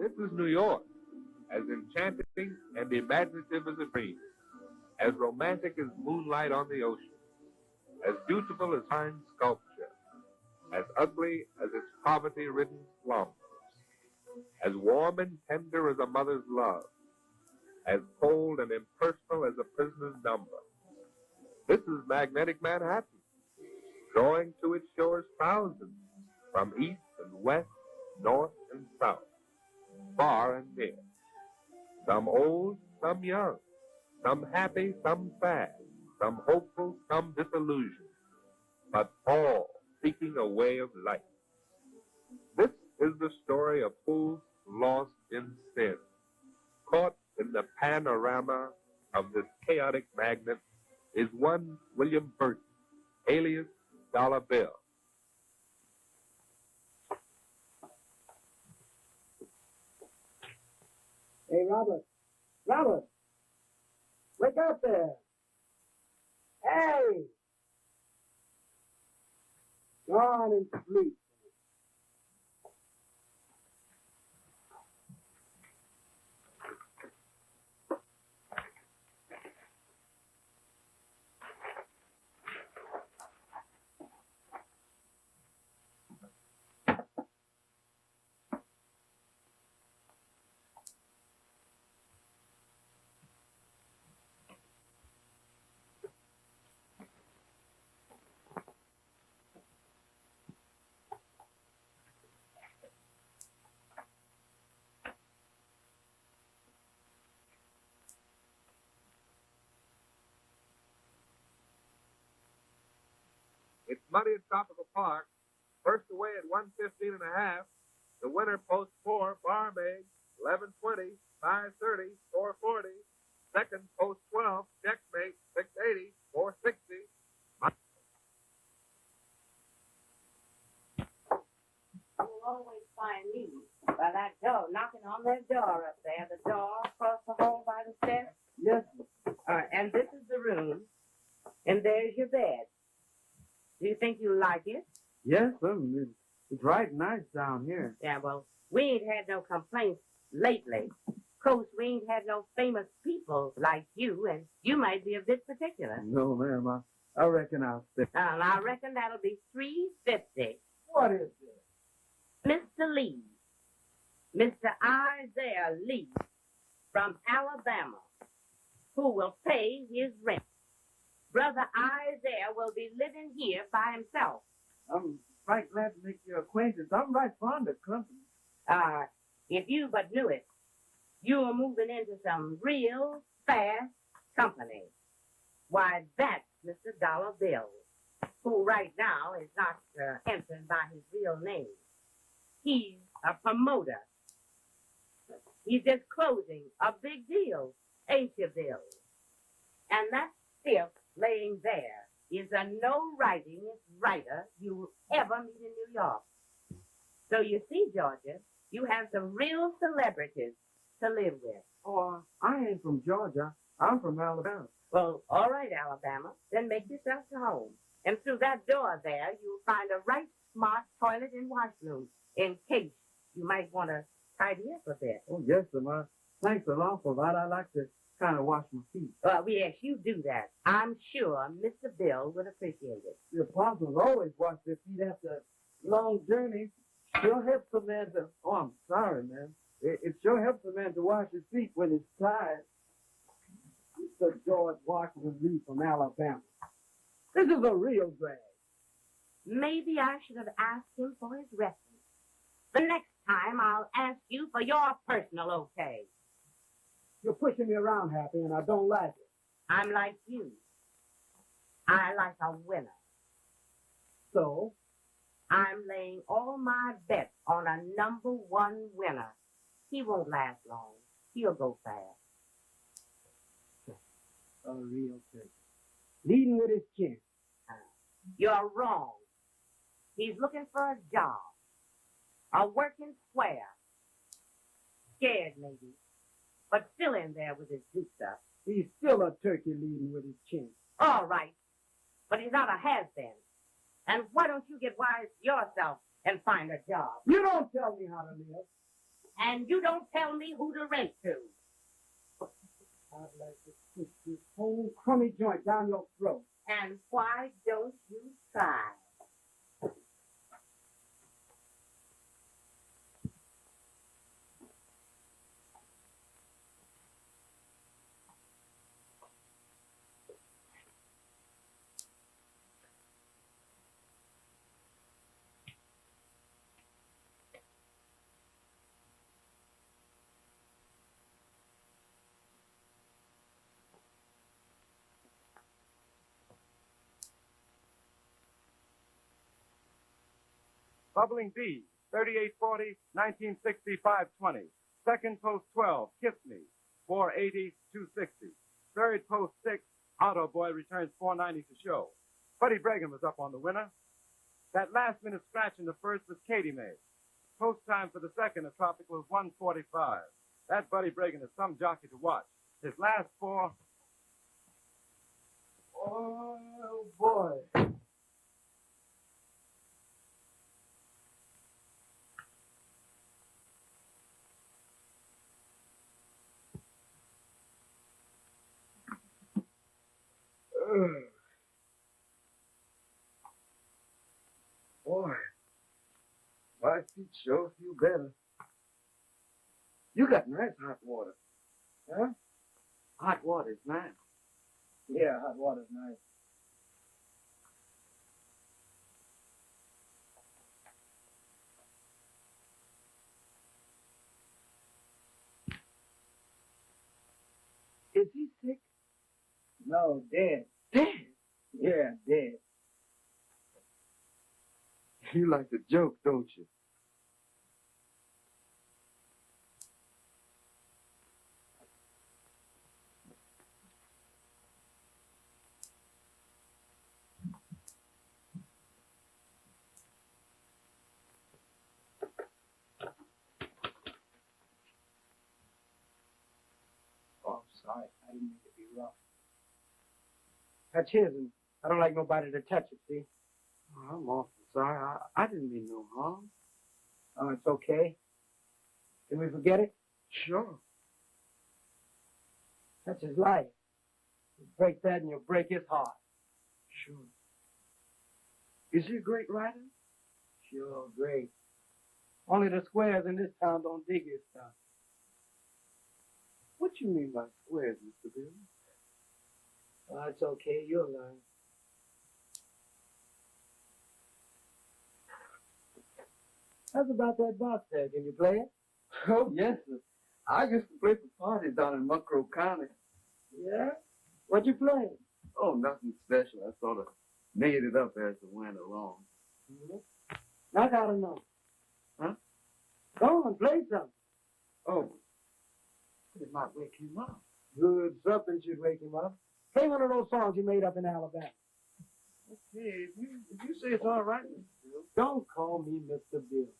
This is New York, as enchanting and imaginative as a dream, as romantic as moonlight on the ocean, as beautiful as fine sculpture, as ugly as its poverty-ridden slums, as warm and tender as a mother's love, as cold and impersonal as a prisoner's number. This is magnetic Manhattan, drawing to its shores thousands from east and west, north and south, far and near. Some old, some young, some happy, some sad, some hopeful, some disillusioned, but all seeking a way of life. This is the story of fools lost in sin, caught in the panorama of this chaotic magnet is one William Burton, alias Dollar Bill. Hey, Robert. Robert. Wake up there. Hey. Go on and sleep. It's muddy at Tropical Park. First away at 1:15 and a half. The winner post 4, barmaid, 11:20, 5:30, 4:40. Second post 12, checkmate, 6:80, 4:60. You'll always find me by that door, knocking on that door up there, the door across the hall by the steps. Yes. All right, and this is the room, and there's your bed. Do you think you like it? Yes, it's right nice down here. Yeah, well, we ain't had no complaints lately. Of course, we ain't had no famous people like you, and you might be a bit particular. No, ma'am. I reckon I'll stay. I reckon that'll be $3.50. What is it? Mr. Lee, Mr. Isaiah Lee from Alabama, who will pay his rent. Brother Isaiah will be living here by himself. I'm right glad to make your acquaintance. I'm right fond of company. If you but knew it, you're moving into some real fast company. Why, that's Mr. Dollar Bill, who right now is not answered by his real name. He's a promoter. He's just closing a big deal, ain't you, Bill? And that stiff laying there is the no-writingest writer you'll ever meet in New York. So you see, Georgia, you have some real celebrities to live with. Oh, I ain't from Georgia. I'm from Alabama. Well, all right, Alabama, then make yourself to home. And through that door there, you'll find a right smart toilet and washroom in case you might want to tidy up a bit. Oh, yes, sir. Thanks a lot for that. I like to kind of wash my feet. Yes, you do that. I'm sure Mr. Bill would appreciate it. The apostles always wash their feet after long journeys. Sure helps a man to... Oh, I'm sorry, man. It sure helps a man to wash his feet when he's tired. Mr. George Washington Lee from Alabama. This is a real drag. Maybe I should have asked him for his reference. The next time I'll ask you for your personal okay. You're pushing me around, Happy, and I don't like it. I'm like you. I like a winner. So? I'm laying all my bets on a number one winner. He won't last long. He'll go fast. A real turkey. Leading with his chin. You're wrong. He's looking for a job. A working square. Scared, maybe. But still in there with his boots up. He's still a turkey leading with his chin. All right. But he's not a has-been. And why don't you get wise yourself and find a job? You don't tell me how to live. And you don't tell me who to rent to. I'd like to push this whole crummy joint down your throat. And why don't you try? Bubbling B, 3840, 1965-20. Second post 12, Kiss Me, 480, 260. Third post 6, Auto Boy returns 490 to show. Buddy Bregan was up on the winner. That last minute scratch in the first was Katie Mae. Post time for the second of Tropical is 1:45. That Buddy Bregan is some jockey to watch. His last four. Oh, boy. Boy, my feet sure feel better. You got nice hot water. Huh? Hot water's nice. Yeah, hot water's nice. Is he sick? No, dead. Dead? Yeah, dead. You like to joke, don't you? Oh, I'm sorry. I didn't mean to be rough. That's his, and I don't like nobody to touch it, see? Oh, I'm awful sorry. I didn't mean no harm. Oh, it's okay. Can we forget it? Sure. That's his life. You break that and you'll break his heart. Sure. Is he a great writer? Sure, great. Only the squares in this town don't dig his stuff. What you mean by squares, Mr. Bill? Oh, it's okay. You'll learn. How's about that box there? Can you play it? Oh, yes, sir. I used to play for parties down in Muckrow County. Yeah? What you play? Oh, nothing special. I sort of made it up as it went along. Mm-hmm. I gotta know. Huh? Go on, play something. Oh. It might wake him up. Good, something should wake him up. Play one of those songs you made up in Alabama. Okay, if you say it's all right, Mr. Bill. Don't call me Mr. Bill.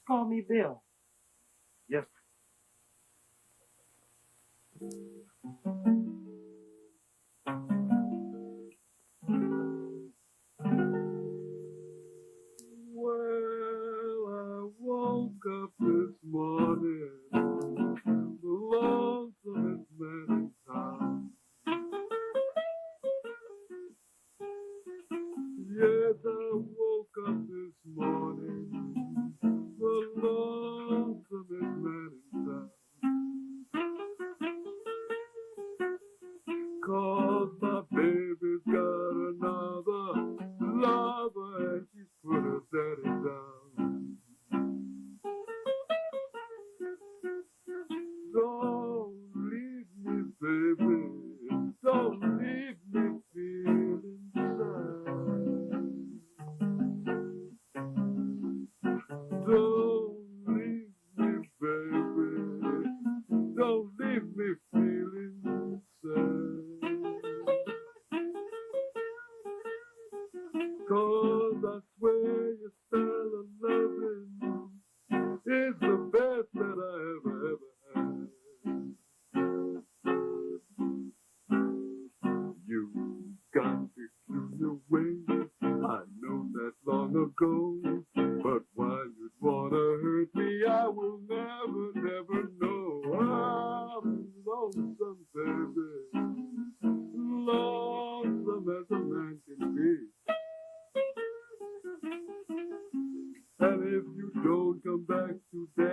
Call me Bill. Yes. Well, I woke up this morning, the lonesomest man in town. Yes, I woke up this morning, the lonesomest man in town.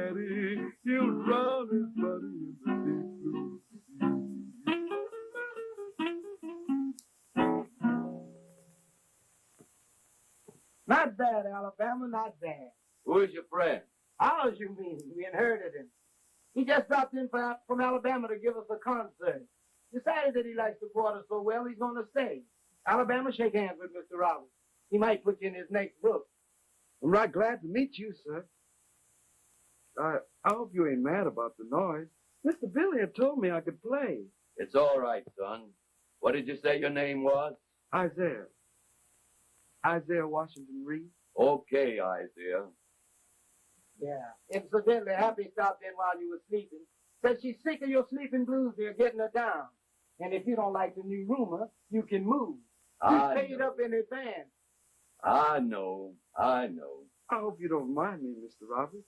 daddy, he'll drown his buddy in the deep blue sea. Not bad, Alabama, not bad. Who's your friend? Ours, you mean? We inherited him. He just dropped in from Alabama to give us a concert. Decided that he likes the water so well, he's going to stay. Alabama, shake hands with Mr. Roberts. He might put you in his next book. I'm right glad to meet you, sir. I hope you ain't mad about the noise. Mr. Billie had told me I could play. It's all right, son. What did you say your name was? Isaiah. Isaiah Washington Reed. Okay, Isaiah. Yeah. Incidentally, Happy stopped in while you were sleeping. Said she's sick of your sleeping blues. They're getting her down. And if you don't like the new rumor, you can move. You paid up in advance. I know. I hope you don't mind me, Mr. Roberts.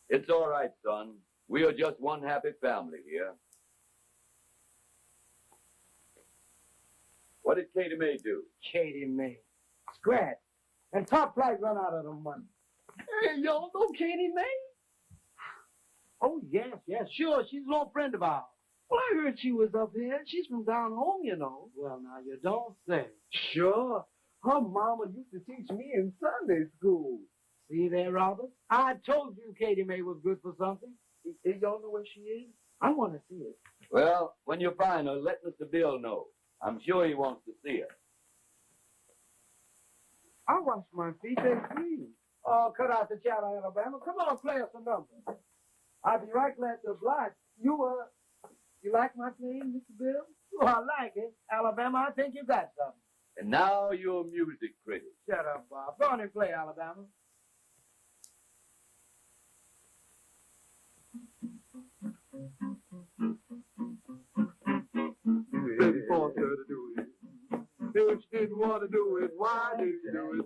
It's all right, son. We are just one happy family here. What did Katie May do? Katie May. Scratch. And Top Flight run out of the money. Hey, y'all know Katie May? Oh, yes, sure. She's an old friend of ours. Well, I heard she was up here. She's from down home, you know. Well, now, you don't say. Sure. Her mama used to teach me in Sunday school. See there, Robert? I told you Katie May was good for something. Y'all know where she is? I want to see it. Well, when you find her, let Mr. Bill know. I'm sure he wants to see her. I wash my feet, they're clean. Oh, cut out the chatter, Alabama. Come on, play us a number. I'd be right glad to oblige. You like my playing, Mr. Bill? Oh, I like it. Alabama, I think you got something. And now you're a music critic. Shut up, Bob. Go on and play, Alabama. Then forced her to do it. If she didn't want to do it, why did she do it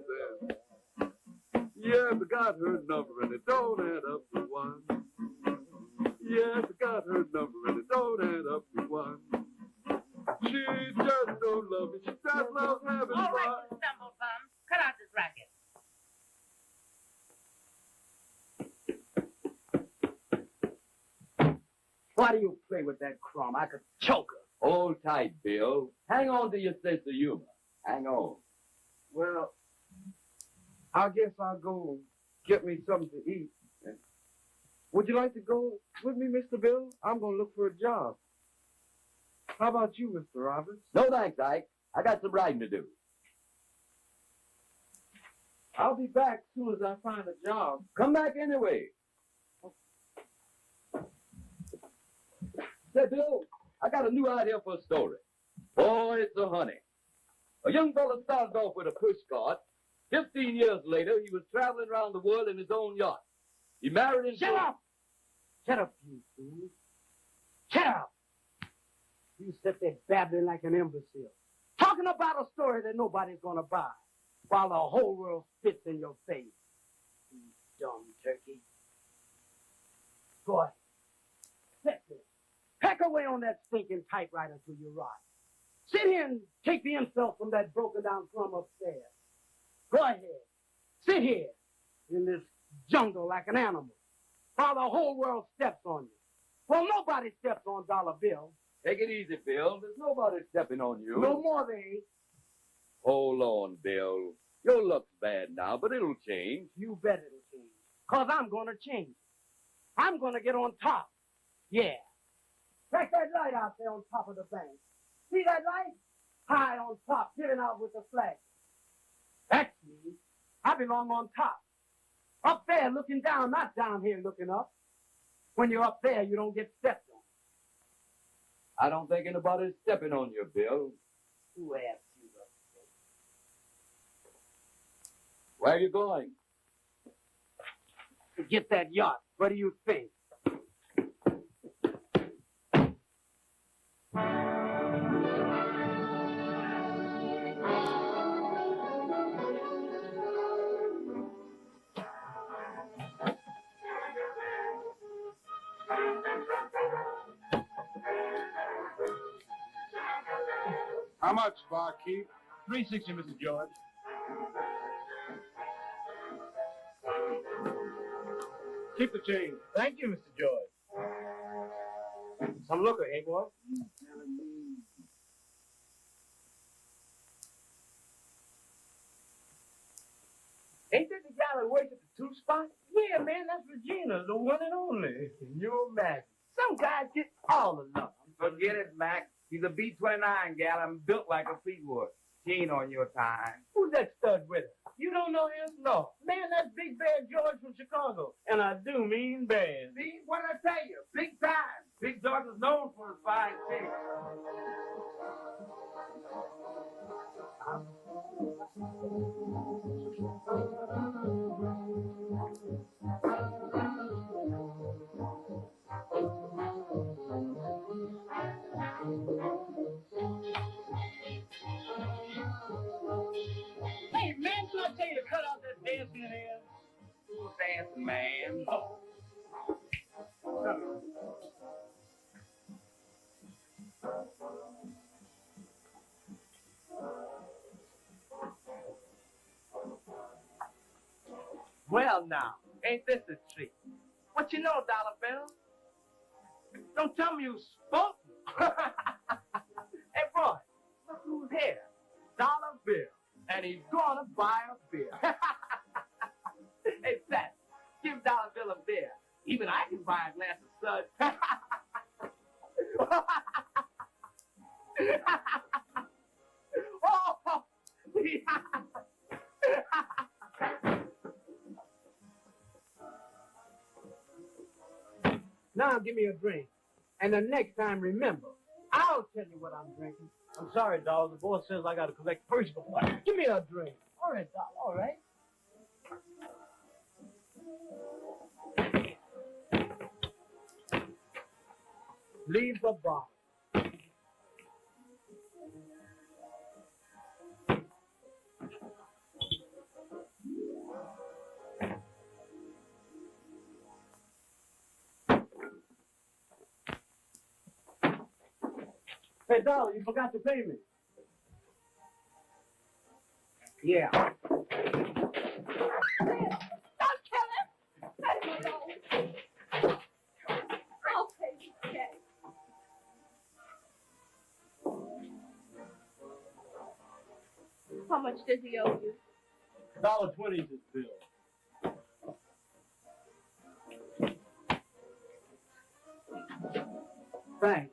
then? Yes, I got her number and it don't add up to one. Yes, I got her number and it don't add up to one. She just don't love me. She just loves having All fun. right, you stumblebum. Cut out this racket. Why do you play with that crumb? I could choke her. Hold tight, Bill. Hang on to your sense of humor. Hang on. Well, I guess I'll go and get me something to eat. Would you like to go with me, Mr. Bill? I'm going to look for a job. How about you, Mr. Roberts? No thanks, Ike. I got some writing to do. I'll be back as soon as I find a job. Come back anyway. Say, Bill, I got a new idea for a story. Boy, it's a honey. A young fellow started off with a pushcart. 15 years later, he was traveling around the world in his own yacht. He married into... Shut up! Shut up, you fool. Shut up! You sit there babbling like an imbecile. Talking about a story that nobody's going to buy, while the whole world spits in your face. You dumb turkey. Go ahead. Sit there. Peck away on that stinking typewriter till you rot. Sit here and take the insult from that broken down crumb upstairs. Go ahead. Sit here in this jungle like an animal while the whole world steps on you. Well, nobody steps on Dollar Bill. Take it easy, Bill. There's nobody stepping on you. No more they ain't. Hold on, Bill. Your luck's bad now, but it'll change. You bet it'll change. Because I'm going to change. I'm going to get on top. Yeah. Check that light out there on top of the bank. See that light? High on top, giving out with the flag. That's me. I belong on top. Up there looking down, not down here looking up. When you're up there, you don't get stepped on. I don't think anybody's stepping on you, Bill. Who asked you up Where are you going? there? To get that yacht. What do you think? How much, barkeep? $3.60, Mr. George. Keep the change. Thank you, Mr. George. Some liquor, eh, boy? Ain't that the guy that works at the two spot? Yeah, man, that's Regina, the one and only. Can you imagine? Some guys get all the luck. Forget it, Mac. She's a B-29 gal and built like a Fleetwood. She ain't on your time. Who's that stud with her? You don't know him? No. Man, that's Big Bad George from Chicago. And I do mean bad. See, what did I tell you? Big time. Big George is known for his fine chicks. Hey, man, did I tell you to cut out that dancing in here? Who's dancing, man? Oh. Well, now, ain't this a treat? What you know, Dollar Bill? Don't tell me you spoke. Hey, boy, look who's here. Dollar Bill. And he's gonna buy a beer. Hey, Seth, give Dollar Bill a beer. Even I can buy a glass of Suds. Oh, now give me a drink. And the next time, remember, I'll tell you what I'm drinking. I'm sorry, Dollar. The boss says I got to collect first before. Give me a drink. All right, Dollar. All right. Leave the bar. Hey, Dollar, you forgot to pay me. Yeah. Don't kill him! Let him alone. I'll pay you cash. How much does he owe you? $1.20 is his bill. Thanks.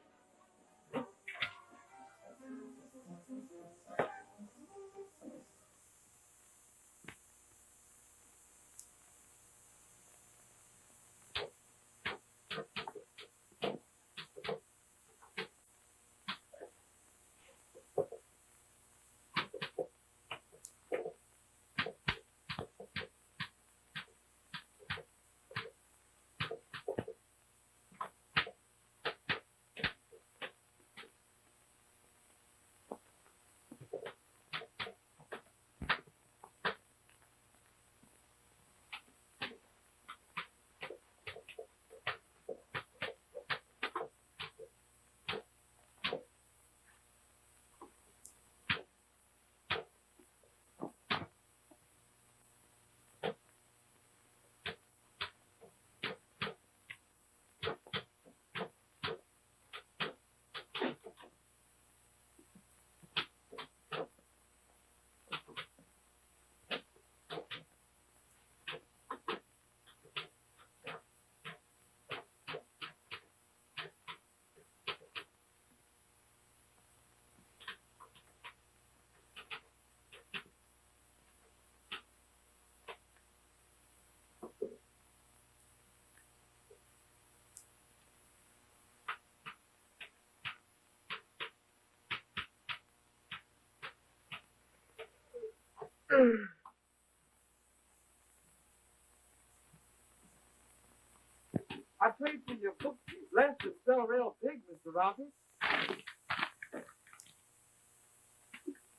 I trade for your cookies. Less to sell real big, Mr. Roberts.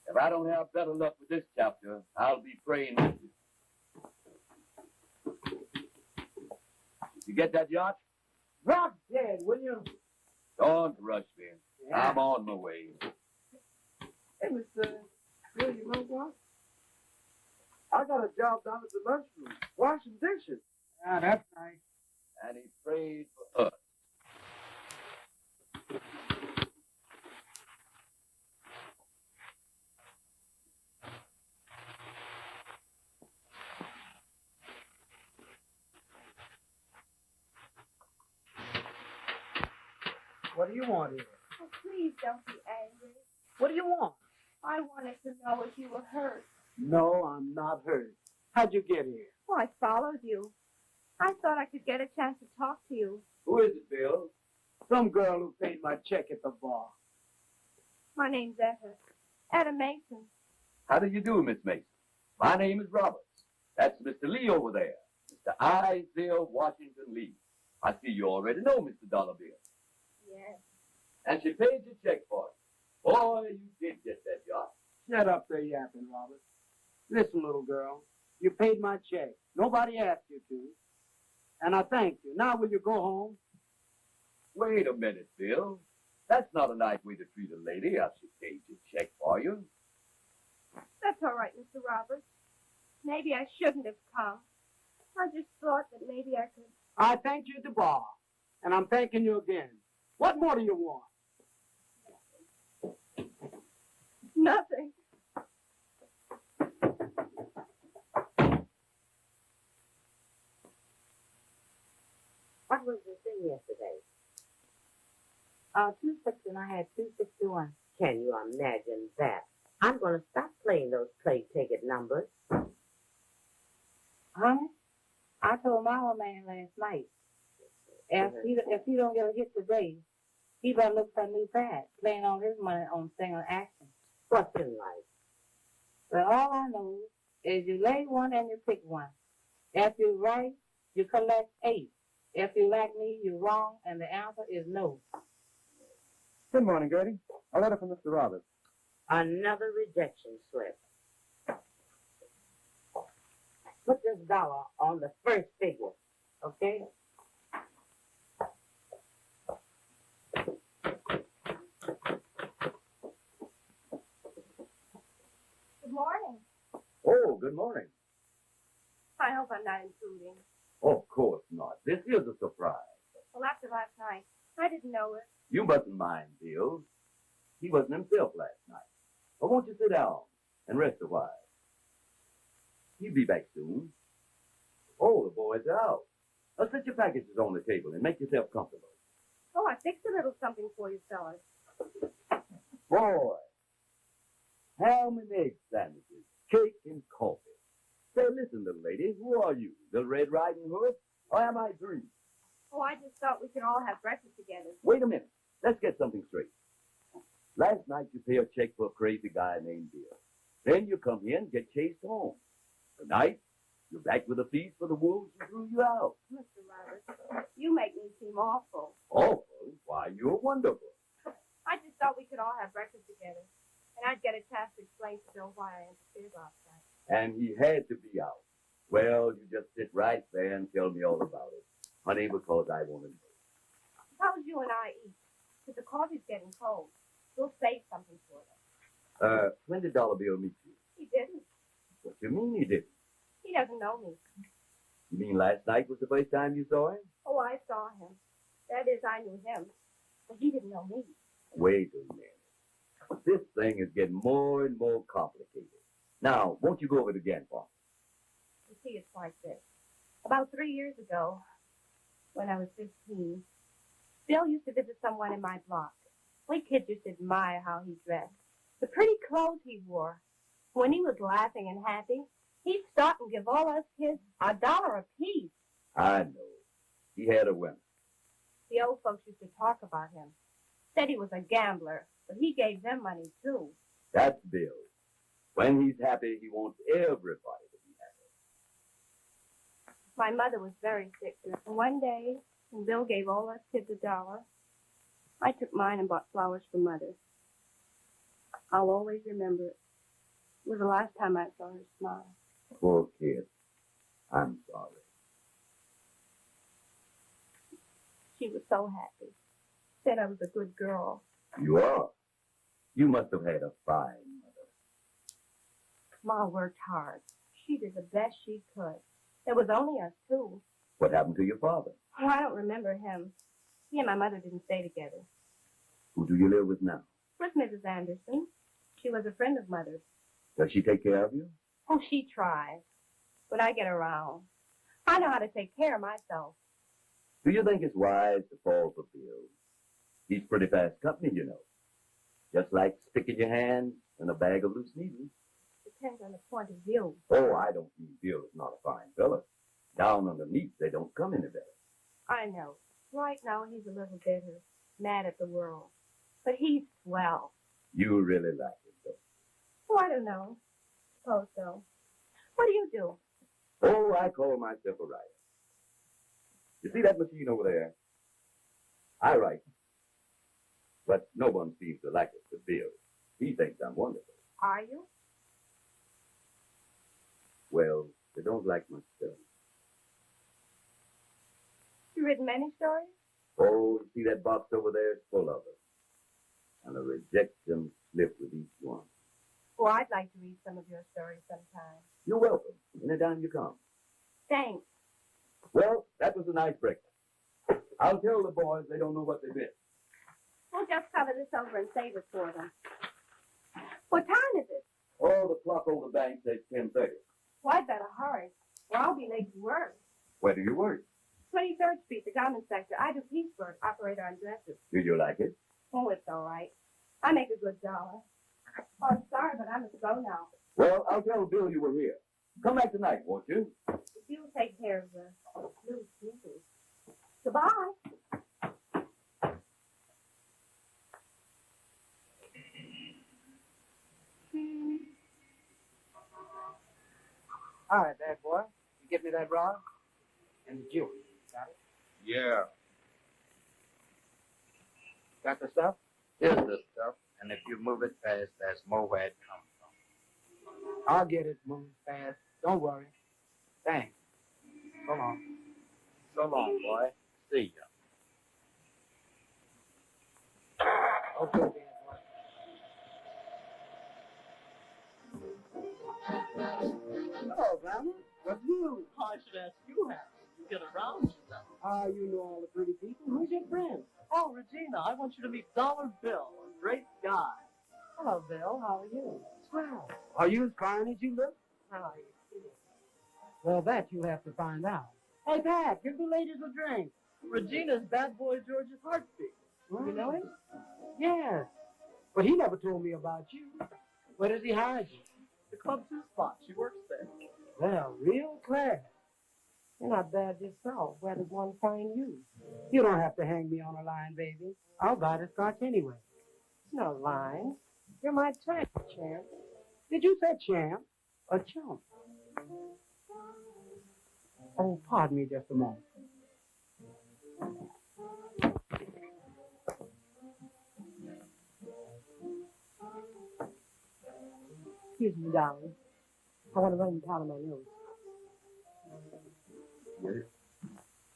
If I don't have better luck with this chapter, I'll be praying with you. You get that yacht? Drop dead, will you? Don't rush me. Yeah. I'm on my way. Hey, Mr. Bill, you know what? I got a job down at the lunchroom, washing dishes. Ah, that's nice. and he prayed for us. What do you want here? Oh, please don't be angry. What do you want? I wanted to know if you were hurt. No, I'm not hurt. How'd you get here? Well, I followed you. I thought I could get a chance to talk to you. Who is it, Bill? Some girl who paid my check at the bar. My name's Etta. Etta Mason. How do you do, Miss Mason? My name is Roberts. That's Mr. Lee over there. Mr. Isaiah Washington Lee. I see you already know Mr. Dollar Bill. Yes. And she paid your check for it. Boy, you did get that yacht. Shut up there yapping, Robert. Listen, little girl, you paid my check. Nobody asked you to. And I thank you. Now will you go home? Wait a minute, Bill. That's not a nice way to treat a lady after she paid your check for you. That's all right, Mr. Roberts. Maybe I shouldn't have come. I just thought that maybe I could. I thanked you at the bar. And I'm thanking you again. What more do you want? Nothing. What was the thing yesterday? 26 and I had 261. Can you imagine that? I'm going to stop playing those play ticket numbers. Honey, I told my old man last night, if he don't get a hit today, he better look for a new pad, playing on his money on single action. What's in life? But all I know is you lay one and you pick one. If you're right, you collect 8. If you like me, you're wrong, and the answer is no. Good morning, Gertie. A letter from Mr. Roberts. Another rejection slip. Put this dollar on the first figure, okay? Good morning. Oh, good morning. I hope I'm not intruding. Of course not. This is a surprise. Well, after last night, I didn't know it. You mustn't mind, Bill. He wasn't himself last night. But won't you sit down and rest a while? He'll be back soon. Oh, the boys are out. Now set your packages on the table and make yourself comfortable. Oh, I fixed a little something for you, fellas. Boy, ham and egg sandwiches, cake and coffee. Say, listen, little lady, who are you? The Red Riding Hood? Or am I dreaming? Oh, I just thought we could all have breakfast together. Wait a minute. Let's get something straight. Last night you pay a check for a crazy guy named Bill. Then you come here and get chased home. Tonight, you're back with a feast for the wolves who threw you out. Mr. Roberts, you make me seem awful. Awful? Why, you're wonderful. I just thought we could all have breakfast together. And I'd get a chance to explain to Bill why I interfered last night. And he had to be out. Well, you just sit right there and tell me all about it. Honey, because I want to know. Suppose you and I eat, because the coffee's getting cold. We'll save something for them. When did Dollar Bill meet you? He didn't. What you mean he didn't? He doesn't know me. You mean last night was the first time you saw him? Oh, I saw him. That is, I knew him. But he didn't know me. Wait a minute. This thing is getting more and more complicated. Now, won't you go over it again for me? You see, it's like this. About 3 years ago, when I was 15, Bill used to visit someone in my block. We kids used to admire how he dressed, the pretty clothes he wore. When he was laughing and happy, he'd stop and give all us kids $1 apiece. I know. He had a winner. The old folks used to talk about him. Said he was a gambler, but he gave them money, too. That's Bill. When he's happy, he wants everybody to be happy. My mother was very sick, and one day, when Bill gave all us kids $1, I took mine and bought flowers for Mother. I'll always remember it. It was the last time I saw her smile. Poor kid. I'm sorry. She was so happy. Said I was a good girl. You are. You must have had a fine mother. Ma worked hard. She did the best she could. There was only us two. What happened to your father? Oh, I don't remember him. He and my mother didn't stay together. Who do you live with now? With Mrs. Anderson. She was a friend of Mother's. Does she take care of you? Oh, she tries. But I get around. I know how to take care of myself. Do you think it's wise to fall for Bill? He's pretty fast company, you know. Just like sticking your hand in a bag of loose needles. Depends on the point of view. Oh, I don't mean Bill is not a fine fella. Down underneath, they don't come any better. I know. Right now, he's a little bitter, mad at the world. But he's swell. You really like him, though. Oh, I don't know. Suppose so. What do you do? Oh, I call myself a writer. You see that machine over there? I write. But no one seems to like it but Bill. He thinks I'm wonderful. Are you? Well, they don't like my stuff. You written many stories? Oh, you see that box over there? It's full of them. And a rejection slip with each one. Oh, I'd like to read some of your stories sometime. You're welcome. Anytime you come. Thanks. Well, that was a nice breakfast. I'll tell the boys they don't know what they missed. We'll just cover this over and save it for them. What time is it? Oh, the clock over the bank says 10:30. Well, I'd better hurry, or I'll be late to work. Where do you work? 23rd Street, the garment sector. I do piecework, operator on dresses. Do you like it? Oh, it's all right. I make a good dollar. Oh, I'm sorry, but I must go now. Well, I'll tell Bill you were here. Come back tonight, won't you? If you'll take care of the loose pieces. Goodbye. All right, bad boy. You get me that rod and the jewelry. Got it? Yeah. Got the stuff? Here's the stuff, and if you move it fast, that's more where it comes from. I'll get it moving fast. Don't worry. Thanks. So long. So long, boy. See ya. Okay, bad boy. Hello, Grandma. What's new? I should ask you how you get around, you know. You know all the pretty people. Who's your friend? Oh, Regina, I want you to meet Dollar Bill, a great guy. Hello, Bill. How are you? Swell. Are you as fine as you look? How are you? Well, that you'll have to find out. Hey, Pat, give the ladies a drink. Regina's bad boy George's heartbeat. You know him? Yes. But he never told me about you. Where does he hide you? The Club 2 spot. She works there. Well, real class. You're not bad yourself. Where does one find you? You don't have to hang me on a line, baby. I'll buy the scotch anyway. No line. You're my type, champ. Did you say champ or chump? Oh, pardon me just a moment. Excuse me, darling. I want to run and powder my nose.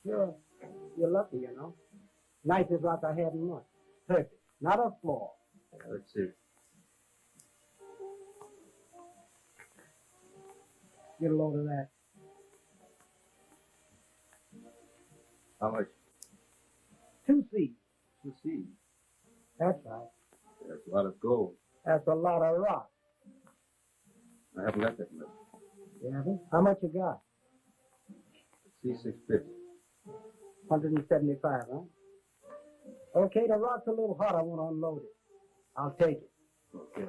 Sure. You're lucky, you know. Night is like I had in lunch. Perfect. Not a flaw. Let's see. Get a load of that. How much? 2 C's. You see. That's right. That's a lot of gold. That's a lot of rock. I haven't got that much. You haven't? How much you got? C650. 175, huh? Okay, the rock's a little hot. I want to unload it. I'll take it. Okay.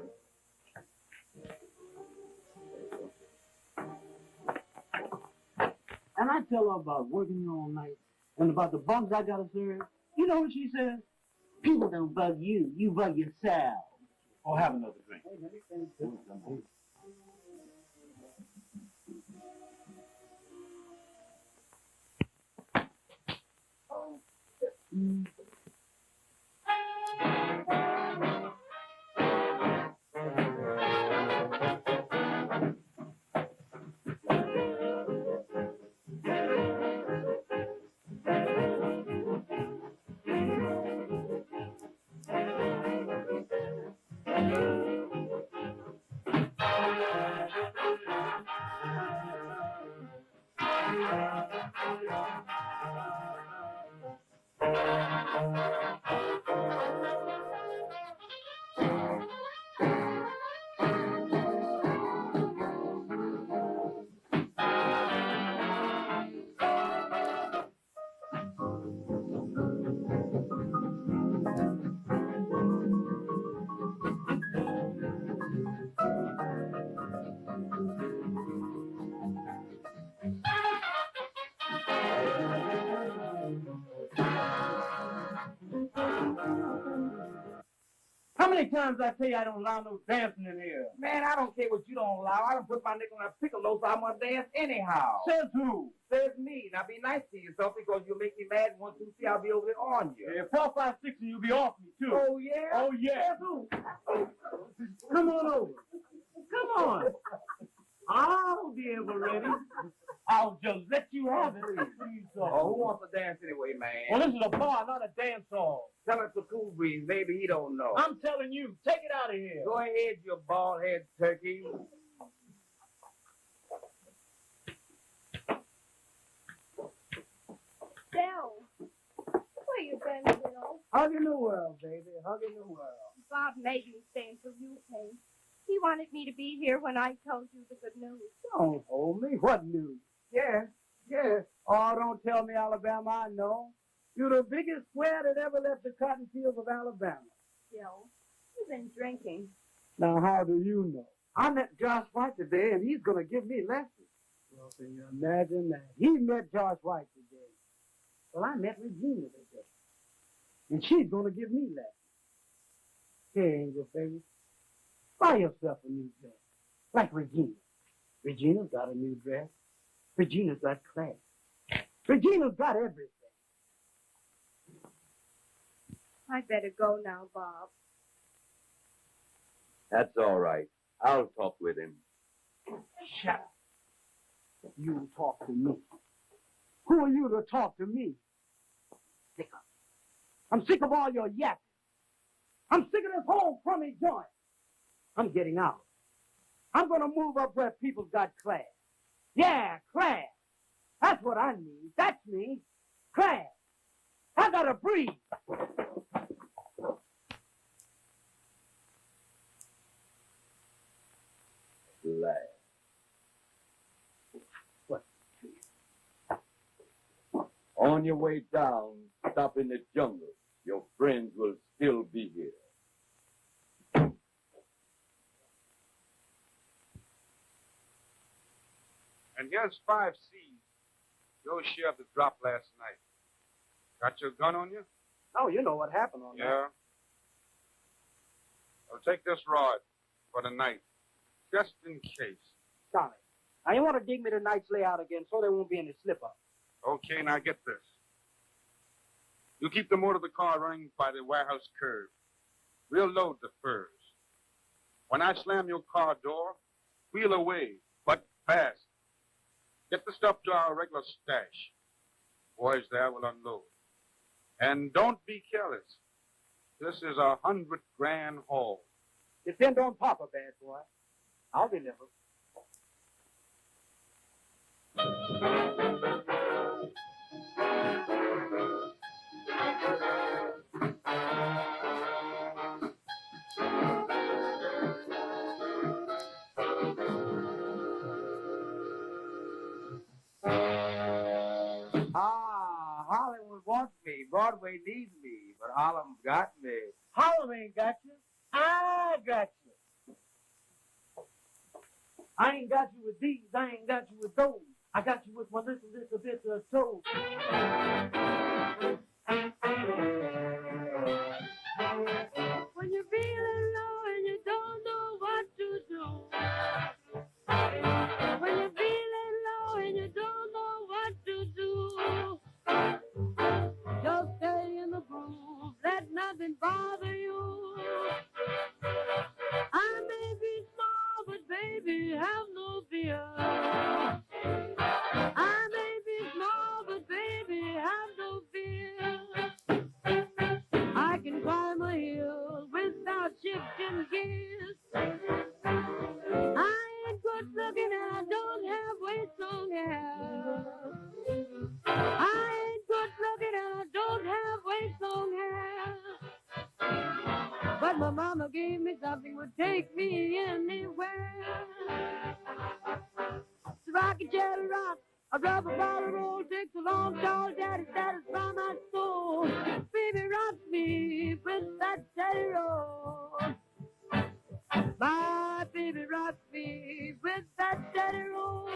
And I tell her about working all night and about the bugs I gotta serve. You know what she says? People don't bug you. You bug yourself. Oh, have another drink. Hey, let me finish this. How many times I tell you I don't allow no dancing in here? Man, I don't care what you don't allow. I don't put my nickel on a piccolo, so I'm gonna dance anyhow. Says who? Says me. Now be nice to yourself because you'll make me mad. 1, 2, 3, I'll be over there on you. Yeah, 4, 5, 6, and you'll be off me, too. Oh, yeah? Oh, yeah. Says who? Come on over. Come on. I'll be ever ready. I'll just let you have it. Please, Oh, who wants to dance anyway, man? Well, this is a bar, not a dance hall. Tell it to Cool Breeze. Maybe he don't know. I'm telling you, take it out of here. Go ahead, you bald-head turkey. Bill, where you been, Bill? Hugging the world, baby. Hugging the world. Bob made me stay until you came. He wanted me to be here when I told you the good news. Don't hold me. What news? Yeah. Oh, don't tell me Alabama. I know. You're the biggest square that ever left the cotton fields of Alabama. Bill, you've been drinking. Now, how do you know? I met Josh Wright today, and he's going to give me lessons. Well, can you imagine that? He met Josh Wright today. Well, I met Regina today. And she's going to give me lessons. Hey, Angel, baby. Buy yourself a new dress. Like Regina. Regina's got a new dress. Regina's got class. Regina's got everything. I better go now, Bob. That's all right. I'll talk with him. Shut up. You talk to me. Who are you to talk to me? Sick of it. I'm sick of all your yapping. I'm sick of this whole crummy joint. I'm getting out. I'm going to move up where people's got class. Yeah, class. That's what I need. That's me. Class. I got to breathe. Glad. What? On your way down, stop in the jungle. Your friends will still be here. And here's 5 C's. Your share of the drop last night. Got your gun on you? Oh, you know what happened on that. Yeah. Well, take this rod for the night, just in case. Tommy, now you want to dig me tonight's layout again so there won't be any slip-up. Okay, now get this. You keep the motor of the car running by the warehouse curb. We'll load the furs. When I slam your car door, wheel away, but fast. Get the stuff to our regular stash. Boys there will unload. And don't be careless. This is a 100-grand haul. Depend on Papa, bad boy. I'll deliver. Hollywood wants me. Broadway needs me. But Harlem's got me. Harlem ain't got you. I got you. I ain't got you with these. I ain't got you with those. I got you with my little bit of toes. When you're feeling low and you don't know what to do. When you're feeling low and you don't know what to do. Just stay in the groove. Let nothing bother you. I may be small, but baby, have no fear. I may be small, but baby, have no fear. I can climb a hill without shifting gears. I ain't good looking and I don't have waist long hair. I ain't good looking and I don't have my mama gave me something would take me anywhere. So rocky jelly rock, a rubber bottle roll takes a long tall daddy, satisfy my soul. Baby, rock me with that daddy roll. My baby, rock me with that daddy roll.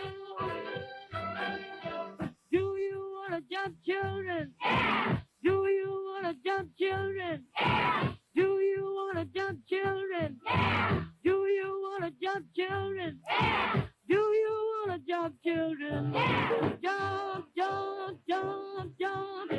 Do you wanna jump, children? Yeah. Do you wanna jump, children? Yeah. Do you wanna jump, children? Yeah. Do you wanna jump, children? Yeah. Do you wanna jump, children? Yeah. Jump, jump, jump, jump.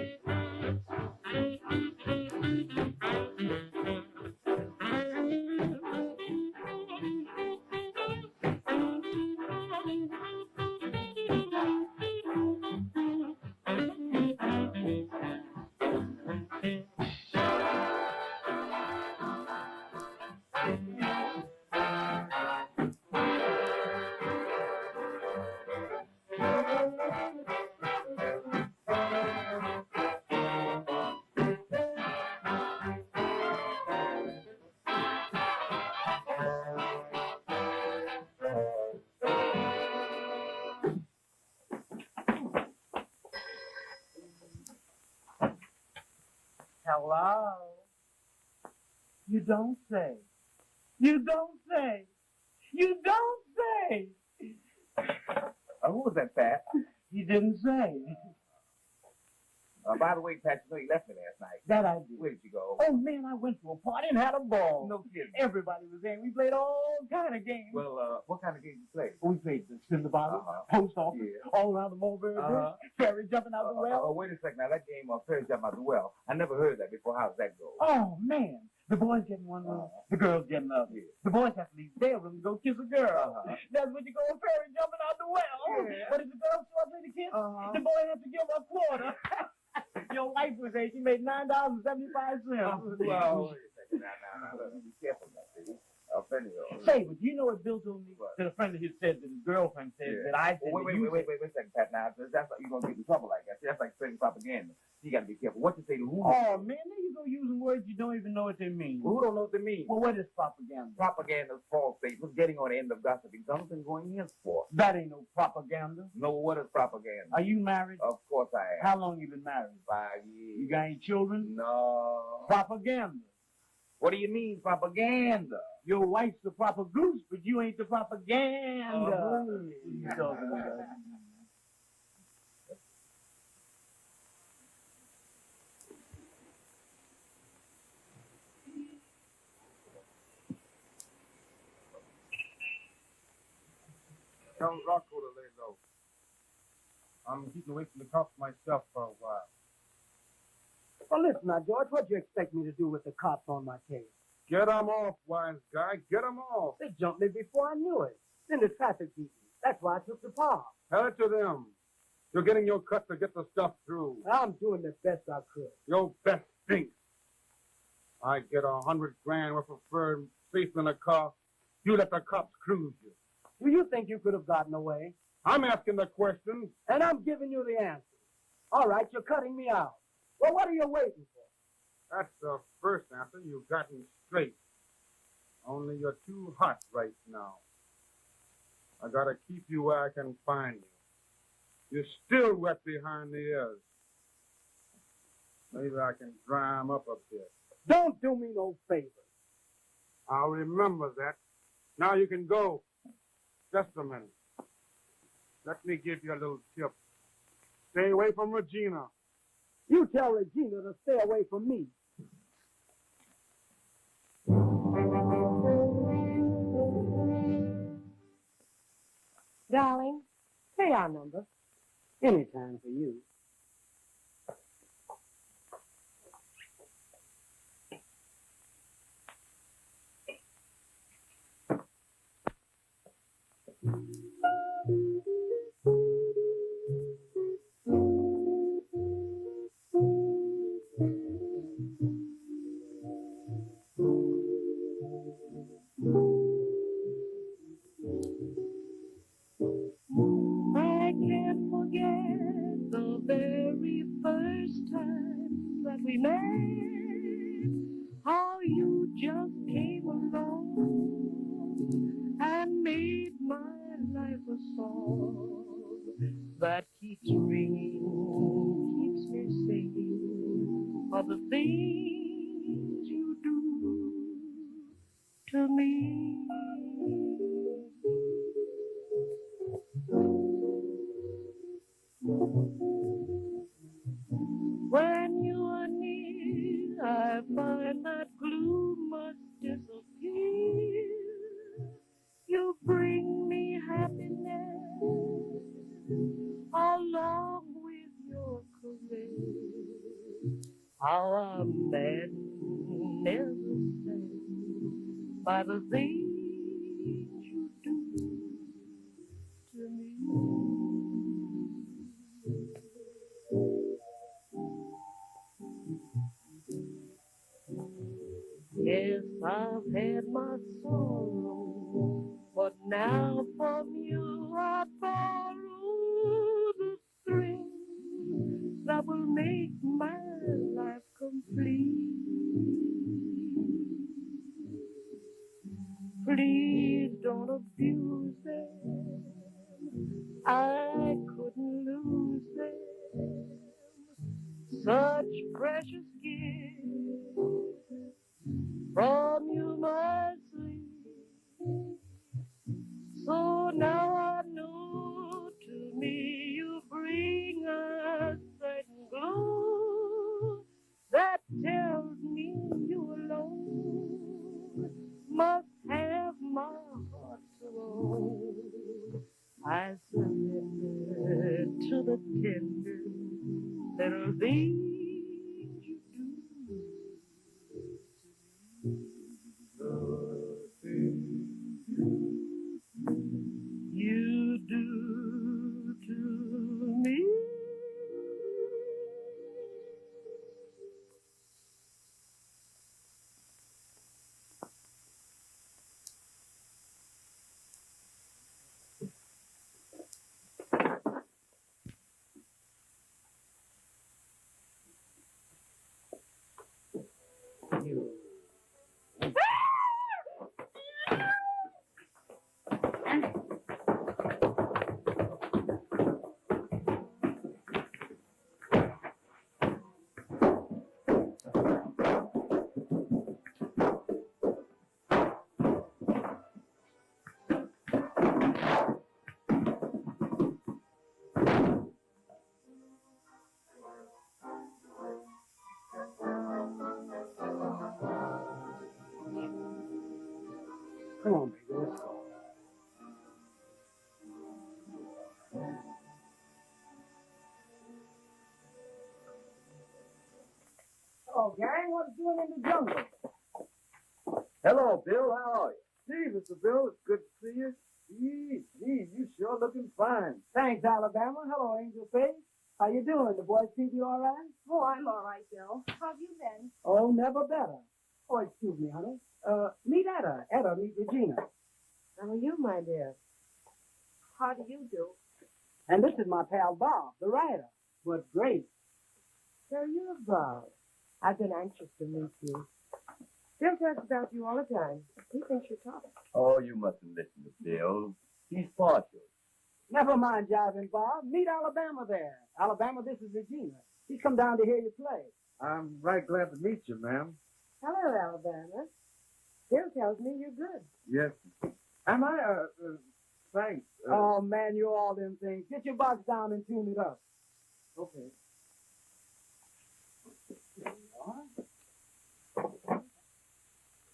Hello? You don't say. You don't say. You don't say. Who was that, Pat? He didn't say. By the way, Pat, you know you left me last night. That I did. Where did you go? Oh, man, I went to a party and had a ball. No kidding. Everybody was there. We played all kind of games. Well, what kind of game you play? We played the Cinder Bottle, Post Office, all around the Mulberry Bush, Fairy jumping out the well. Wait a second. Now, that game of Fairy jumping out the well, I never heard that before. How does that go? Oh, man. The boys get in one room, the girls get in another. The boys have to leave their room to go kiss a girl. That's when you go fairy jumping out the well. But if the girl shows up to kiss, the boy has to give her a quarter. Your wife was there. She made $9.75. Well, wait a second. Now, be careful now, see? Say, but you know what Bill told me? That a friend of his said that his girlfriend said that I said. Wait a second, Pat. Now, that's like you're gonna get in trouble like that. See, that's like spreading propaganda. You gotta be careful. What you say to who? Oh man, there you go using words you don't even know what they mean. Well, who don't know what they mean? Well, what is propaganda? Propaganda is false statements, getting on the end of gossiping, something going in for. That ain't no propaganda. No, what is propaganda? Are you married? Of course I am. How long you been married? 5 years. You got any children? No. Propaganda. What do you mean, propaganda? Your wife's the proper goose, but you ain't the propaganda. Tell Rocco to lay low. I'm keeping away from the cops myself for a while. Well, listen now, George, what do you expect me to do with the cops on my case? Get 'em off, wise guy. Get 'em off. They jumped me before I knew it. Then the traffic beat me. That's why I took the park. Tell it to them. You're getting your cut to get the stuff through. I'm doing the best I could. Your best stinks. I get $100 grand worth of fur safe in a car. You let the cops cruise you. Do you think you could have gotten away? I'm asking the question. And I'm giving you the answer. All right, you're cutting me out. Well, what are you waiting for? That's the first answer you've gotten straight. Only you're too hot right now. I gotta keep you where I can find you. You're still wet behind the ears. Maybe I can dry 'em up a bit. Don't do me no favor. I'll remember that. Now you can go. Just a minute. Let me give you a little tip. Stay away from Regina. You tell Regina to stay away from me. Darling, pay our number. Anytime for you. I can't forget the very first time that we met. How you just song that keeps ringing, keeps me singing of the things you do to me. When you are near, I find that gloom must disappear. You bring me happiness along with your caress. How a man never stand by the things you do to me. Yes, I've had my sorrow, but now from you I borrow the strength that will make my life complete. Please don't abuse them, I couldn't lose them. Such precious gifts from you, my sweet. So now I know to me you bring a certain glow that tells me you alone must have my heart's own. I surrender to the tender little things you do. You do to me. Come on, baby, let's go. Oh, gang, what you doing in the jungle? Hello, Bill. How are you? Gee, Mr. Bill, it's good to see you. Gee, you sure looking fine. Thanks, Alabama. Hello, Angel Face. How you doing? The boys treat you all right? Oh, I'm all right, Bill. How have you been? Oh, never better. Oh, excuse me, honey. Meet Etta. Etta, meet Regina. How are you, my dear? How do you do? And this is my pal Bob, the writer. But great. So you're Bob. I've been anxious to meet you. Bill talks about you all the time. He thinks you're tough. Oh, you mustn't listen to Bill. He's partial. Never mind jiving, Bob. Meet Alabama there. Alabama, this is Regina. She's come down to hear you play. I'm right glad to meet you, ma'am. Hello, Alabama. Bill tells me you're good. Yes. Am I, thanks. Oh, man, you're all them things. Get your box down and tune it up. Okay.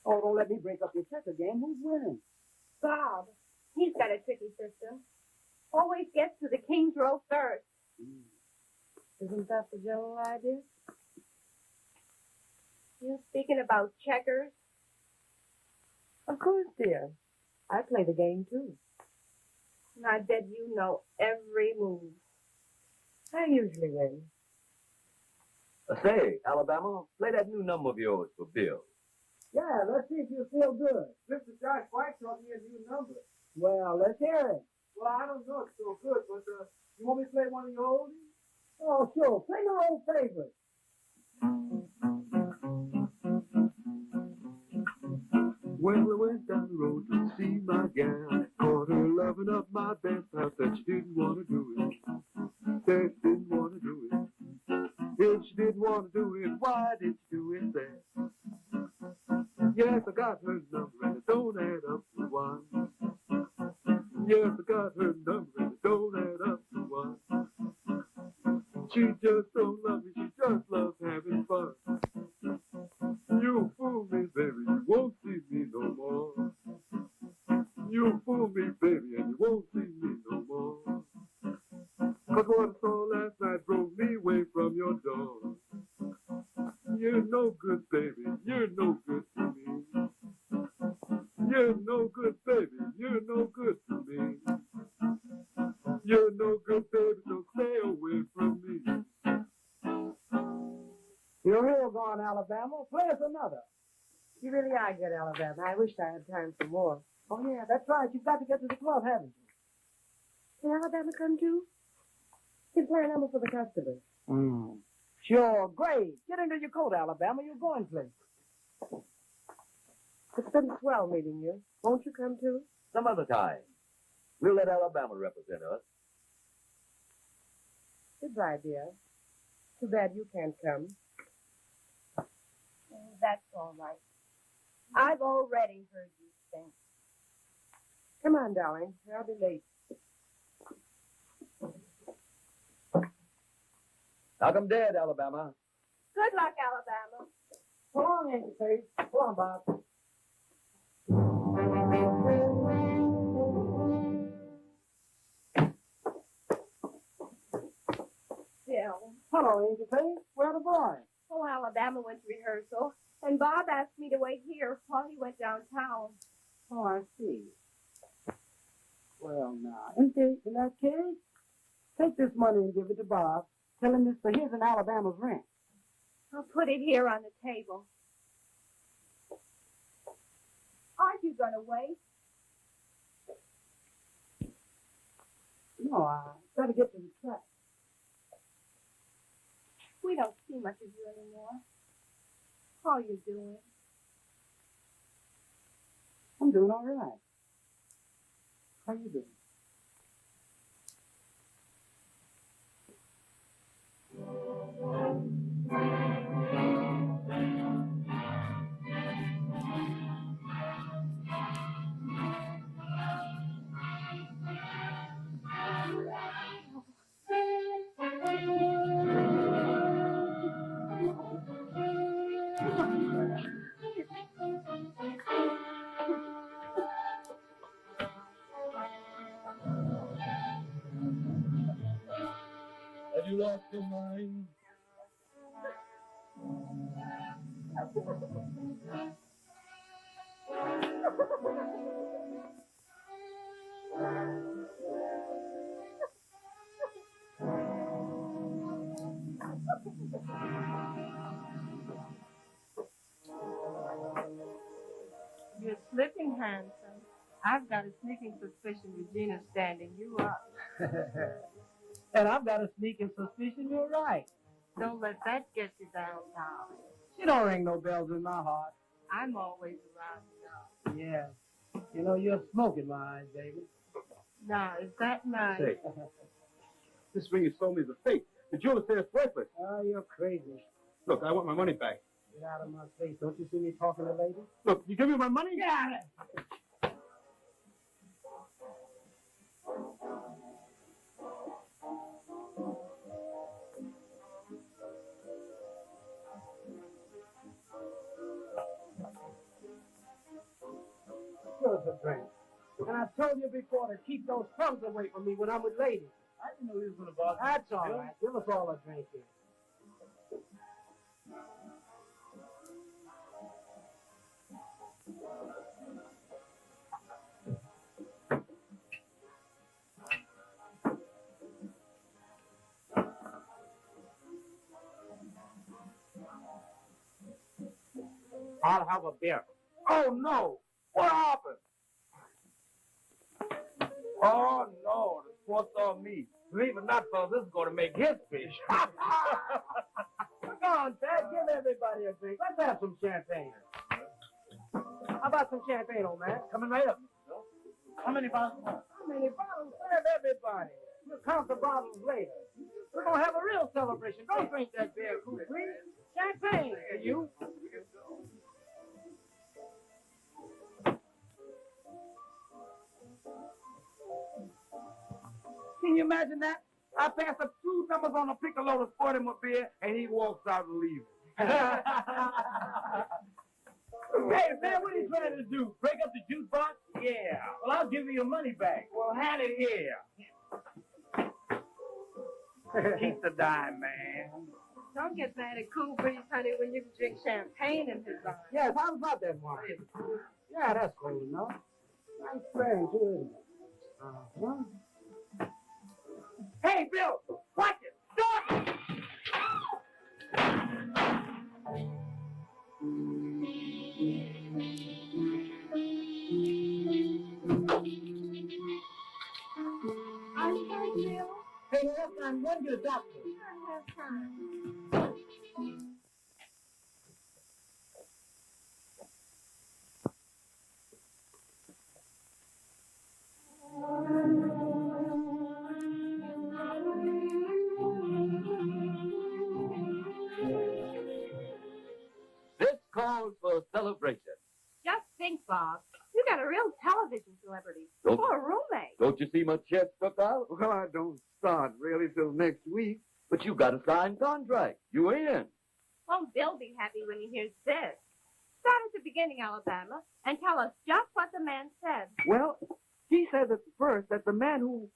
Oh, don't let me break up your checker game. Who's winning? Bob. He's got a tricky system. Always gets to the King's Row first. Isn't that the general idea? You speaking about checkers? Of course, dear. I play the game, too. And I bet you know every move. I usually win. Say, Alabama, play that new number of yours for Bill. Yeah, let's see if you feel good. Mr. Josh White taught me a new number. Well, let's hear it. Well, I don't know it's so good, but, you want me to play one of your oldies? Oh, sure. Play your old favorite. Well, I went down the road to see my gal. Caught her loving up my best house. Said she didn't want to do it. Said she didn't want to do it. If she didn't want to do it, why did she do it then? Yes, I got her number and it don't add up to one. Yes, I got her number and it don't add up to one. She just don't love me, she just loves having fun. You fool me, baby, you won't see me no more. You fool me, baby, and you won't see me no more. 'Cause what I saw last night drove me away from your door. You're no good, baby, you're no good to me. You're no good, baby, you're no good to me. You're no good, baby, so stay away from me. You're real gone, Alabama. Play us another. You really are good, Alabama. I wish I had time for more. Oh, yeah, that's right. You've got to get to the club, haven't you? Can Alabama come too? He's playing number for the customers. Sure, great. Get into your coat, Alabama. You're going places. It's been swell meeting you. Won't you come too? Some other time. We'll let Alabama represent us. Goodbye, dear. Too bad you can't come. That's all right. I've already heard you sing. Come on, darling. I'll be late. Knock 'em dead, Alabama. Good luck, Alabama. Come on, Andy Face. Come on, Bob. Bill. Hello, Andy Face. Where are the boys? Oh, Alabama went to rehearsal, and Bob asked me to wait here while he went downtown. Oh, I see. Well, now, in that case, take this money and give it to Bob. Tell him it's for his and Alabama's rent. I'll put it here on the table. Aren't you going to wait? No, I gotta get to the track. We don't see much of you anymore. How are you doing? I'm doing all right. How you doing? Have you lost your mind? You're slipping, handsome. I've got a sneaking suspicion Regina's standing you up. And I've got a sneaking suspicion you're right. Don't let that get you downtown. She don't ring no bells in my heart. I'm always around you. Yeah. You know, you're smoking my eyes, baby. Now, is that nice? Say, this ring you sold me is a fake. The jeweler said it's worthless. Oh, you're crazy. Look, I want my money back. Get out of my face. Don't you see me talking to ladies? Look, you give me my money? Get out of it. Good for drink. And I told you before to keep those tongues away from me when I'm with ladies. I didn't know he was going to bother. That's all right. Give us all a drink here. I'll have a beer. Oh, no. What happened? Oh, no, the sport's on me. Leaving that fellow, this is going to make his fish. Come on, Ted. Give everybody a drink. Let's have some champagne. How about some champagne, old man? Coming right up, Mr. Bill. How many bottles more? How many bottles? Serve everybody. We'll count the bottles later. We're going to have a real celebration. Don't drink that beer, cool, please. Champagne for you. Can you imagine that? I pass up 2 numbers on a piccolo to sport him a beer, and he walks out and leaves. Hey, man, what are you trying to do? Break up the jukebox? Yeah. Well, I'll give you your money back. Well, hand it here. Keep the dime, man. Don't get mad at Cool Breeze, honey, when you can drink champagne in his arms. Yes, how about that one? Yeah, that's cool enough. Nice friend, too. Hey, Bill, watch it. Stop! Are you going, Bill? Hey, left on one to the doctor. I don't have time. This calls for celebration. Just think, Bob. You got a real television celebrity. Don't- For a roommate. Don't you see my check stuck out? Well, I don't start really till next week. But you got a signed contract. You in. Won't Bill be happy when he hears this? Start at the beginning, Alabama, and tell us just what the man said. Well, he said at first that the man who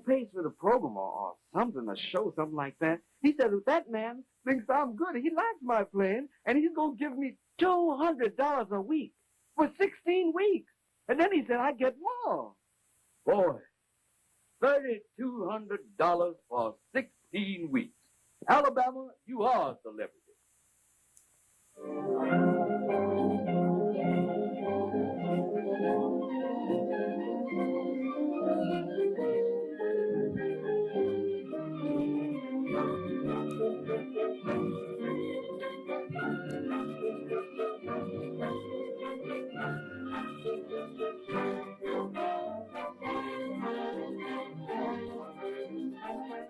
pays for the program or something, a show, something like that, he said that man thinks I'm good. He likes my playing, and he's going to give me $200 a week for 16 weeks. And then he said I'd get more. Boy, $3,200 for 16 weeks. Alabama, you are a celebrity.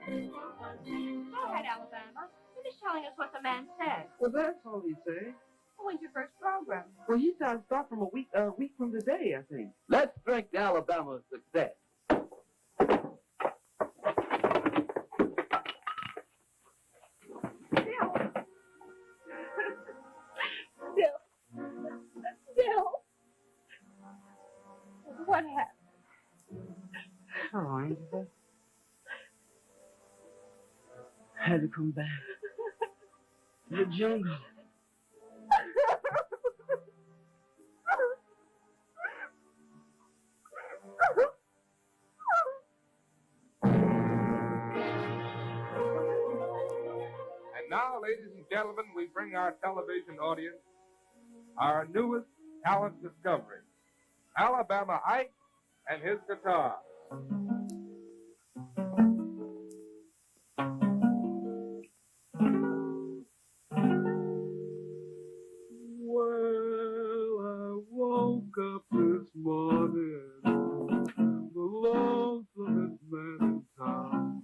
Go ahead, Alabama. Finish telling us what the man said. Well, that's all he said. When's your first program? Well, he said I'd start from a week from today, I think. Let's drink to Alabama's success. Bill. Bill. Bill. What happened? Oh, Angela. I had to come back. The jungle. And now, ladies and gentlemen, we bring our television audience our newest talent discovery, Alabama Ike and his guitar. Well, I woke up this morning, the lonesomest man in town.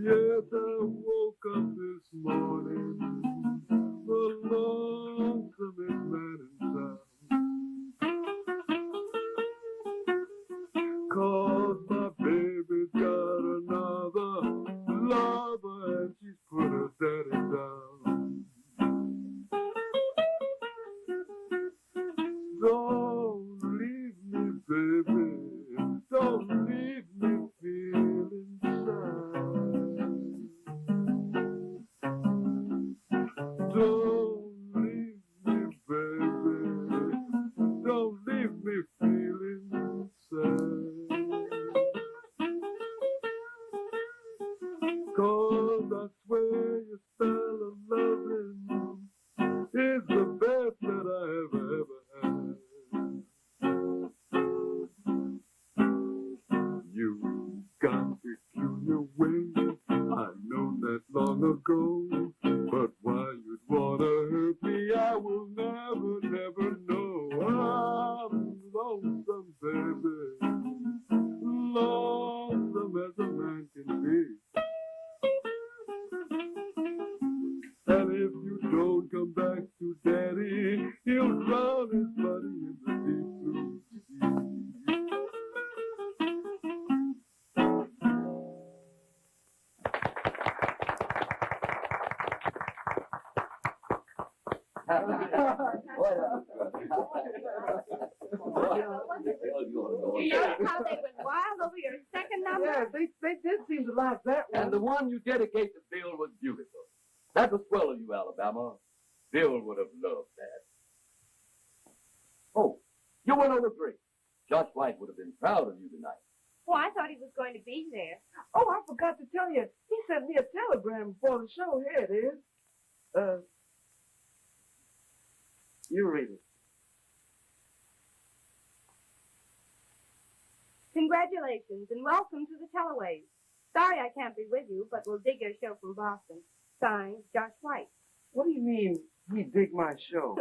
Yes, I woke up this morning, the lonesomest man in town. 'Cause my baby's got another lover and she's put her daddy down. Don't leave me, baby. Don't leave me feeling sad. Don't leave me, baby. Don't leave me feeling sad. 'Cause I swear your style of loving is the best that I ever had. You got peculiar ways, I know that long ago, but why you'd wanna hurt You notice how they went wild over your second number? Yeah, they did seem to like that one. And the one you dedicate to Bill was beautiful. That was swell of you, Alabama. Bill would have loved that. Oh, you went over great. Josh Wright would have been proud of you tonight. Oh, I thought he was going to be there. Oh, I forgot to tell you. He sent me a telegram before the show. Here it is. You read it. Congratulations and welcome to the Teleways. Sorry I can't be with you, but we'll dig your show from Boston. Signed, Josh White. What do you mean, he dig my show?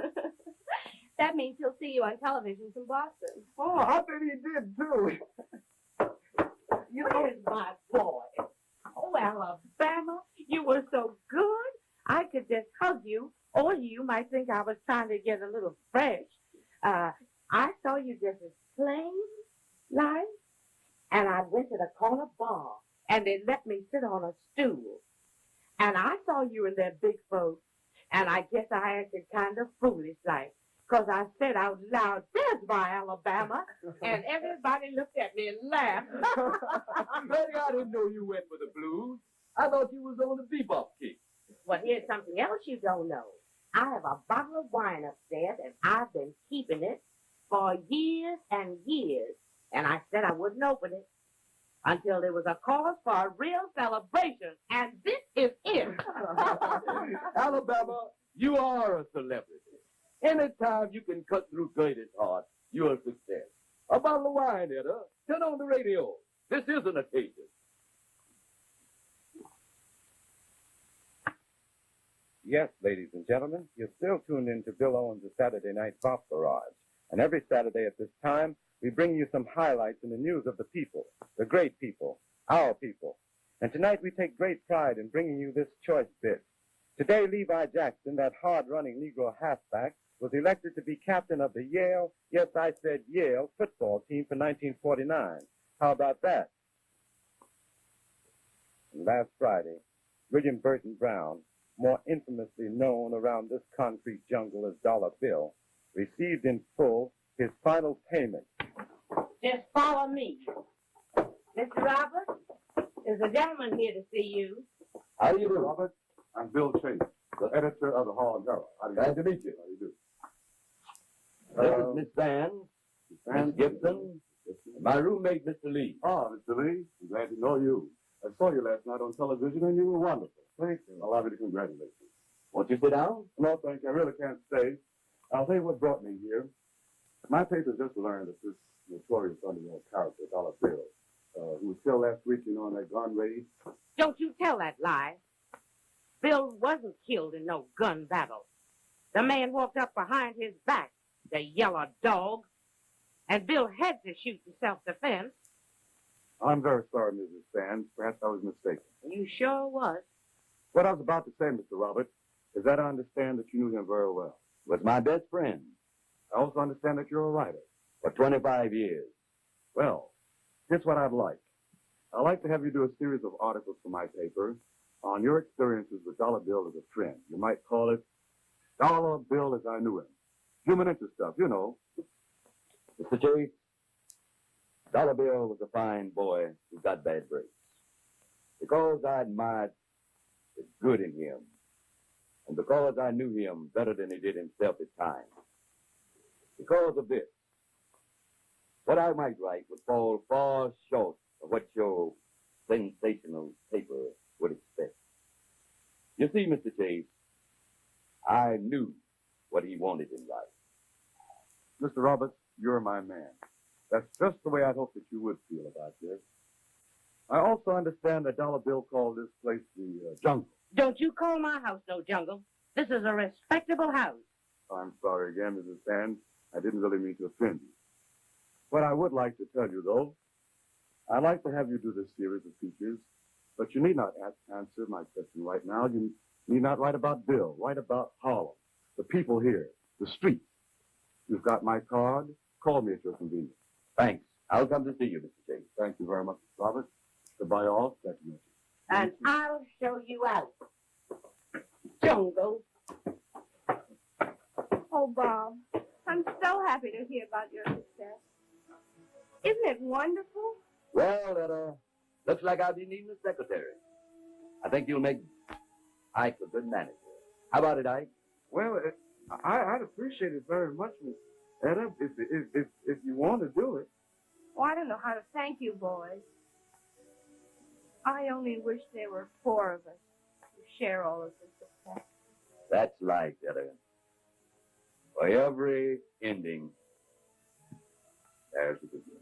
That means he'll see you on television from Boston. Oh, I bet he did, too. You is my boy. Oh, Alabama, you were so good. I could just hug you, or you might think I was trying to get a little fresh. I saw you just as plain, like, and I went to the corner bar, and they let me sit on a stool. And I saw you and their big folks, and I guess I acted kind of foolish like, 'cause I said out loud, "There's my Alabama," and everybody looked at me and laughed. Betty, I didn't know you went for the blues. I thought you was on the bebop kick. Well, here's something else you don't know. I have a bottle of wine upstairs, and I've been keeping it for years and years. And I said I wouldn't open it until there was a cause for a real celebration. And this is it. Alabama, you are a celebrity. Anytime you can cut through Gertie's heart, you're a success. A bottle of wine, Etta. Turn on the radio. This is an occasion. Yes, ladies and gentlemen, you're still tuned in to Bill Owens' Saturday Night Pop Garage. And every Saturday at this time, we bring you some highlights in the news of the people, the great people, our people. And tonight we take great pride in bringing you this choice bit. Today, Levi Jackson, that hard-running Negro halfback, was elected to be captain of the Yale, yes, I said Yale, football team for 1949. How about that? And last Friday, William Burton Brown, more infamously known around this concrete jungle as Dollar Bill, received in full his final payment. Just follow me. Mr. Robert, there's a gentleman here to see you. How do you do, Robert? I'm Bill Chase, the editor of the Hall Herald. Glad to meet you. How do you do? This is Miss Sands, Miss Gibson, my roommate, Mr. Lee. Oh, Mr. Lee, I'm glad to know you. I saw you last night on television, and you were wonderful. Thank you. Allow me to congratulate you. Won't you sit down? No, thank you. I really can't stay. I'll tell you what brought me here. My paper just learned that this notorious underworld character, Dollar Bill, who was killed last week, you know, in that gun raid. Don't you tell that lie. Bill wasn't killed in no gun battle. The man walked up behind his back, the yellow dog, and Bill had to shoot in self-defense. I'm very sorry, Mrs. Sands. Perhaps I was mistaken. You sure was. What I was about to say, Mr. Robert, is that I understand that you knew him very well. Was my best friend I also understand that you're a writer. for 25 years. Well, here's what I'd like. I'd like to have you do a series of articles for my paper on your experiences with Dollar Bill as a friend. You might call it Dollar Bill as I Knew Him. Human interest stuff, you know. Mr. Chase, Dollar Bill was a fine boy who got bad breaks. Because I admired the good in him, and because I knew him better than he did himself at times. Because of this, what I might write would fall far short of what your sensational paper would expect. You see, Mr. Chase, I knew what he wanted in life. Mr. Roberts, you're my man. That's just the way I hoped that you would feel about this. I also understand that Dollar Bill called this place the jungle. Don't you call my house no jungle. This is a respectable house. I'm sorry again, Mrs. Sands. I didn't really mean to offend you. What I would like to tell you, though, I'd like to have you do this series of features, but you need not answer my question right now. You need not write about Bill. Write about Harlem, the people here, the streets. You've got my card. Call me at your convenience. Thanks. I'll come to see you, Mr. Chase. Thank you very much, Robert. Goodbye, all. Glad to meet you. And I'll show you out. Jungle. Oh, Bob, I'm so happy to hear about your success. Isn't it wonderful? Well, Etta, looks like I'll be needing a secretary. I think you'll make Ike a good manager. How about it, Ike? Well, I'd appreciate it very much, Miss Etta, if you want to do it. Oh, I don't know how to thank you, boys. I only wish there were 4 of us to share all of this success. That's life, Etta. For every ending, there's a beginning.